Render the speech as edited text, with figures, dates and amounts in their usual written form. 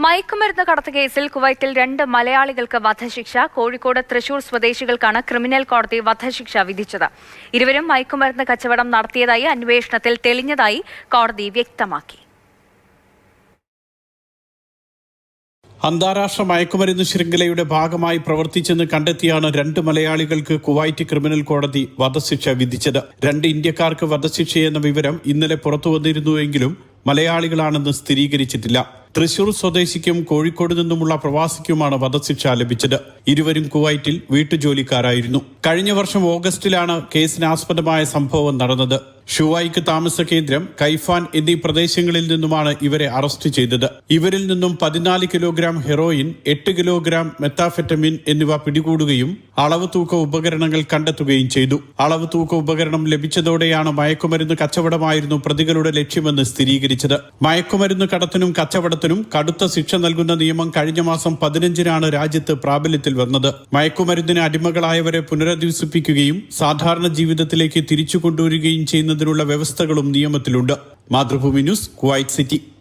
മയക്കുമരുന്ന് കടത്ത് കേസിൽ കുവൈത്തിൽ 2 മലയാളികൾക്ക് വധശിക്ഷ. കോഴിക്കോട്, തൃശൂർ സ്വദേശികൾക്കാണ് ക്രിമിനൽ കോടതി വധശിക്ഷ വിധിച്ചത്. ഇരുവരും മയക്കുമരുന്ന് കച്ചവടം നടത്തിയതായി അന്വേഷണത്തിൽ തെളിഞ്ഞതായി കോടതി വ്യക്തമാക്കി. അന്താരാഷ്ട്ര മയക്കുമരുന്ന് ശൃംഖലയുടെ ഭാഗമായി പ്രവർത്തിച്ചെന്ന് കണ്ടെത്തിയാണ് 2 മലയാളികൾക്ക് കുവൈറ്റ് ക്രിമിനൽ കോടതി വധശിക്ഷ വിധിച്ചത്. 2 ഇന്ത്യക്കാർക്ക് വധശിക്ഷയെന്ന വിവരം ഇന്നലെ പുറത്തുവന്നിരുന്നുവെങ്കിലും മലയാളികളാണെന്ന് സ്ഥിരീകരിച്ചിട്ടില്ല. തൃശൂർ സ്വദേശിക്കും കോഴിക്കോട് നിന്നുമുള്ള പ്രവാസിക്കുമാണ് വധശിക്ഷ ലഭിച്ചത്. ഇരുവരും കുവൈറ്റിൽ വീട്ടുജോലിക്കാരായിരുന്നു. കഴിഞ്ഞ വർഷം ഓഗസ്റ്റിലാണ് കേസിനാസ്പദമായ സംഭവം നടന്നത്. ഷുവൈക്ക് താമസ കേന്ദ്രം, കൈഫാൻ എന്നീ പ്രദേശങ്ങളിൽ നിന്നുമാണ് ഇവരെ അറസ്റ്റ് ചെയ്തത്. ഇവരിൽ നിന്നും 14 കിലോഗ്രാം ഹെറോയിൻ, 8 കിലോഗ്രാം മെത്താഫെറ്റമിൻ എന്നിവ പിടികൂടുകയും അളവ് തൂക്ക ഉപകരണങ്ങൾ കണ്ടെത്തുകയും ചെയ്തു. അളവ് തൂക്ക ഉപകരണം ലഭിച്ചതോടെയാണ് മയക്കുമരുന്ന് കച്ചവടമായിരുന്നു പ്രതികളുടെ ലക്ഷ്യമെന്ന് സ്ഥിരീകരിച്ചത്. മയക്കുമരുന്ന് കടത്തിനും കച്ചവടത്തിനും കടുത്ത ശിക്ഷ നൽകുന്ന നിയമം കഴിഞ്ഞ മാസം 15-നാണ് രാജ്യത്ത് പ്രാബല്യത്തിൽ വന്നത്. മയക്കുമരുന്നിന് അടിമകളായവരെ പുനരധിവസിപ്പിക്കുകയും സാധാരണ ജീവിതത്തിലേക്ക് തിരിച്ചു കൊണ്ടുവരികയും ചെയ്യുന്നതിനുള്ള വ്യവസ്ഥകളും നിയമത്തിലുണ്ട്. Mathrubhumi news, Kuwait city.